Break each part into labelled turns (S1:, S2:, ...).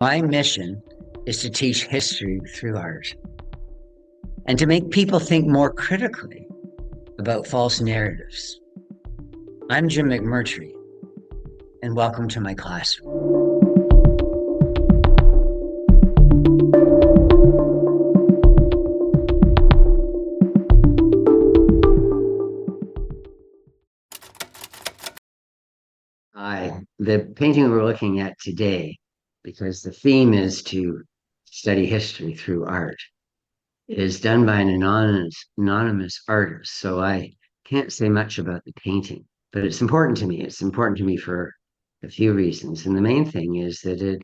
S1: My mission is to teach history through art and to make people think more critically about false narratives. I'm Jim McMurtry, and welcome to my classroom. The painting we're looking at today, because the theme is to study history through art, is done by an anonymous artist. So I can't say much about the painting, but it's important to me. It's important to me for a few reasons, and the main thing is that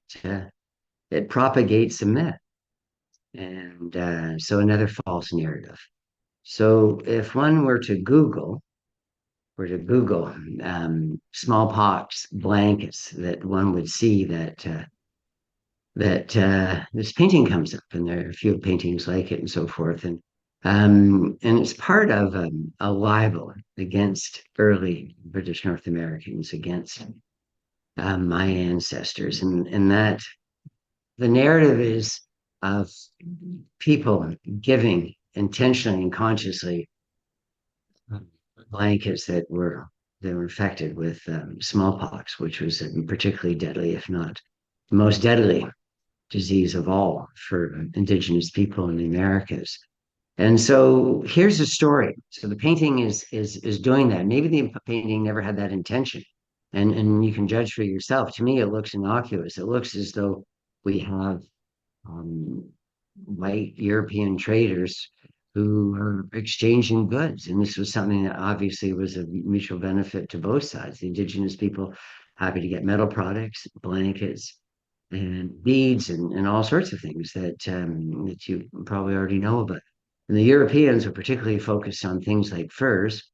S1: it propagates a myth, and so another false narrative. So if one were to Google smallpox blankets, that one would see that this painting comes up, and there are a few paintings like it, and so forth, and it's part of a libel against early British North Americans, against my ancestors, and that the narrative is of people giving intentionally and consciously blankets that were infected with smallpox, which was particularly deadly, if not the most deadly disease of all for indigenous people in the Americas. And so here's the story. So the painting is doing that. Maybe the painting never had that intention, and you can judge for yourself. To me, it looks innocuous. It looks as though we have um, white European traders who are exchanging goods. And this was something that obviously was of mutual benefit to both sides. The indigenous people happy to get metal products, blankets, and beads, and all sorts of things that you probably already know about. And the Europeans were particularly focused on things like furs,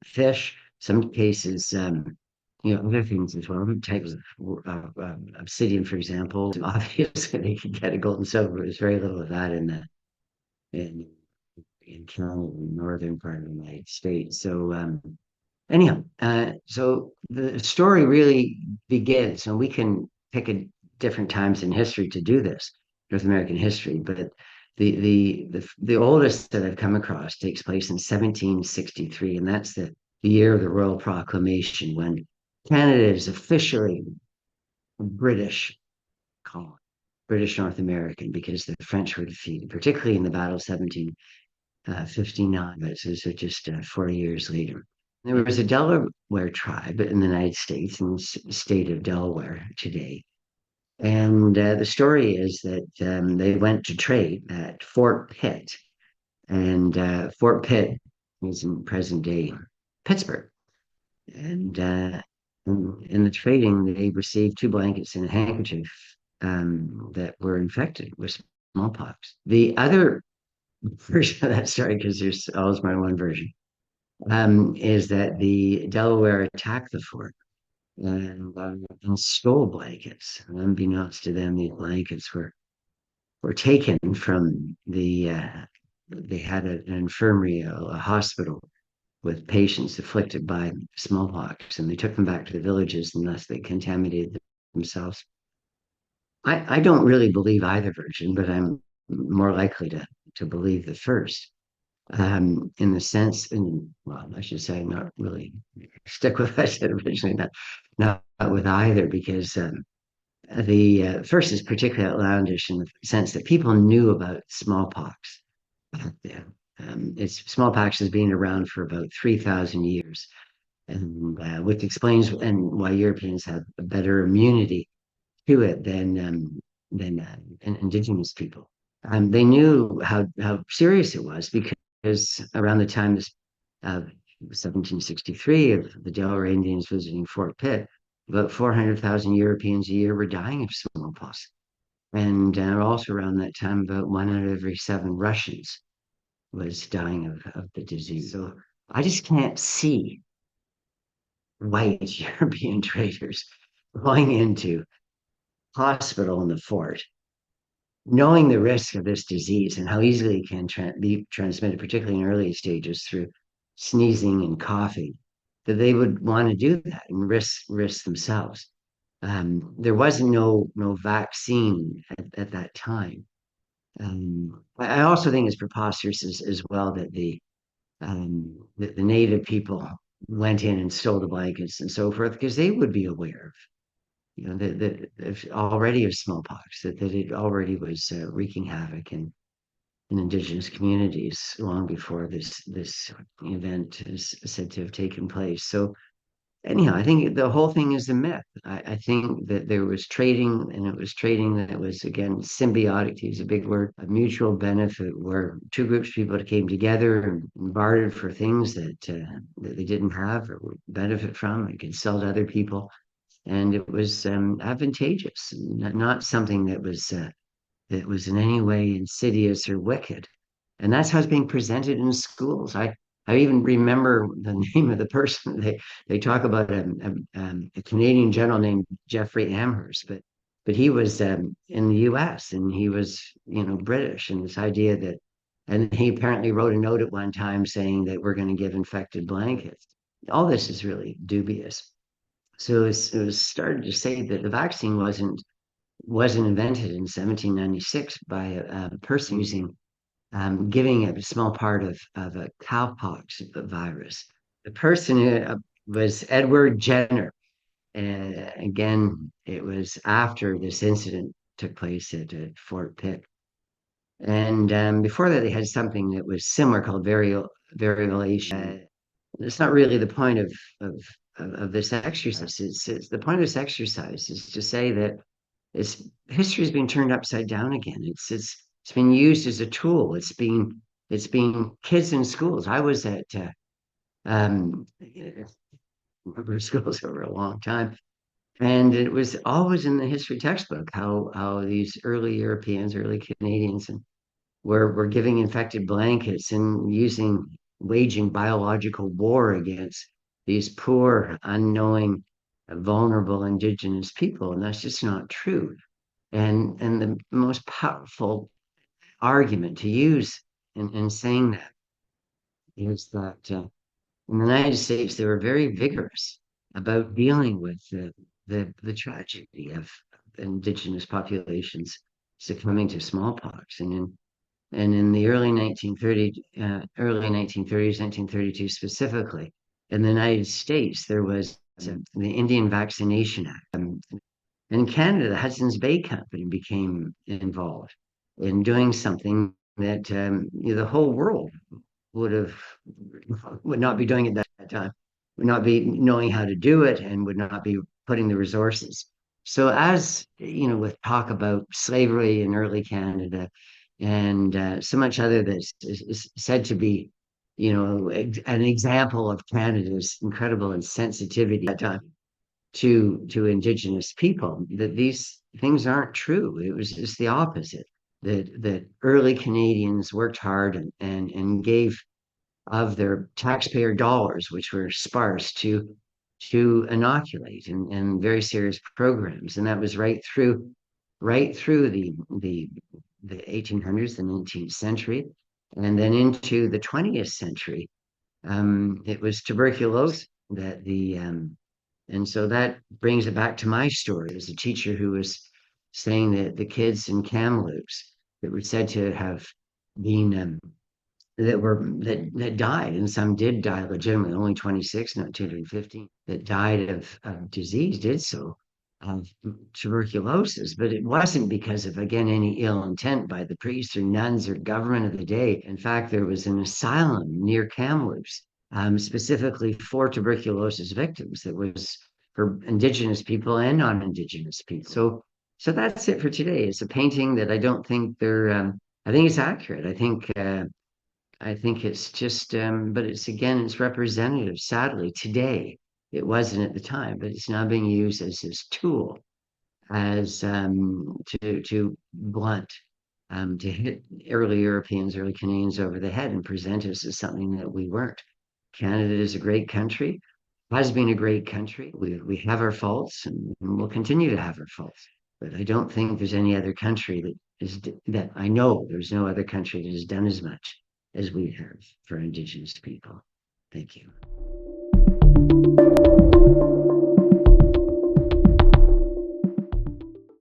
S1: fish, some cases, other things as well, types of obsidian, for example. Obviously, they could get a gold and silver, but there's very little of that in in Canada, the northern part of the United States. So anyhow, so the story really begins, and we can pick a different times in history to do this, North American history, but the oldest that I've come across takes place in 1763, and that's the year of the Royal Proclamation, when Canada is officially British colony, British North American, because the French were defeated, particularly in the Battle of 1759, but so just 40 years later. There was a Delaware tribe in the United States, in the state of Delaware today. And the story is that they went to trade at Fort Pitt. And Fort Pitt is in present day Pittsburgh. And in the trading, they received two blankets and a handkerchief that were infected with smallpox. The other version of that story, because there's always my one version, is that the Delaware attacked the fort and stole blankets. And unbeknownst to them, these blankets were taken from they had an infirmary, a hospital with patients afflicted by smallpox, and they took them back to the villages, and thus they contaminated themselves. I don't really believe either version, but I'm more likely to believe the first, in the sense, and well, I should say, not really stick with what I said originally, not with either, because the first is particularly outlandish in the sense that people knew about smallpox back then. Smallpox has been around for about 3,000 years, and which explains and why Europeans have a better immunity to it than indigenous people. They knew how serious it was, because around the time of 1763, of the Delaware Indians visiting Fort Pitt, about 400,000 Europeans a year were dying of smallpox. And also around that time, about one out of every seven Russians was dying of the disease. So I just can't see white European traders going into hospital in the fort, knowing the risk of this disease and how easily it can be transmitted, particularly in early stages through sneezing and coughing, that they would want to do that and risk themselves. There wasn't no vaccine at that time. I also think it's preposterous as well that the native people went in and stole the blankets and so forth because they would be aware of, already of smallpox, that it already was wreaking havoc in indigenous communities long before this event is said to have taken place. So anyhow, I think the whole thing is a myth. I think that there was trading, and it was trading that was, again, symbiotic, to use a big word, a mutual benefit where two groups of people came together and bartered for things that they didn't have or would benefit from and could sell to other people. And it was advantageous, not something that was in any way insidious or wicked. And that's how it's being presented in schools. I even remember the name of the person. They talk about a Canadian general named Jeffrey Amherst, but he was in the U.S. and he was, British, and this idea that, and he apparently wrote a note at one time saying that we're going to give infected blankets. All this is really dubious. So it was started to say that the vaccine wasn't invented in 1796 by a person using giving a small part of a cowpox virus. The person was Edward Jenner. And again, it was after this incident took place at Fort Pitt. And before that, they had something that was similar called variolation. It's not really the point of, of this exercise. It's the point of this exercise is to say that it's history has been turned upside down again. It's been used as a tool. It's being kids in schools. I was at um, remember schools over a long time, and it was always in the history textbook how these early Europeans, early Canadians, and were giving infected blankets and waging biological war against these poor, unknowing, vulnerable indigenous people, and that's just not true. And the most powerful argument to use in saying that is that in the United States they were very vigorous about dealing with the tragedy of indigenous populations succumbing to smallpox, and in the early 1930s, 1932 specifically, in the United States there was the Indian Vaccination Act. In Canada, the Hudson's Bay Company became involved in doing something that the whole world would have would not be doing it that time, would not be knowing how to do it, and would not be putting the resources. So, as with talk about slavery in early Canada, and so much other that is said to be, an example of Canada's incredible insensitivity at that time to indigenous people, that these things aren't true. It was just the opposite. That early Canadians worked hard and gave of their taxpayer dollars, which were sparse, to inoculate and very serious programs, and that was right through the 1800s, the 19th century, and then into the 20th century. It was tuberculosis that the and so that brings it back to my story as a teacher who was saying that the kids in Kamloops that were said to have been that died, and some did die legitimately, only 26, not 215, that died of disease, did so of tuberculosis. But it wasn't because of, again, any ill intent by the priests or nuns or government of the day. In fact, there was an asylum near Kamloops, specifically for tuberculosis victims, that was for indigenous people and non-indigenous people. So that's it for today. It's a painting that I don't think I think it's accurate. I think it's just, but it's representative, sadly, today. It wasn't at the time, but it's now being used as this tool, as to blunt, to hit early Europeans, early Canadians over the head and present us as something that we weren't. Canada is a great country, has been a great country. We have our faults, and we'll continue to have our faults. But I don't think there's any other country that I know there's no other country that has done as much as we have for Indigenous people. Thank you.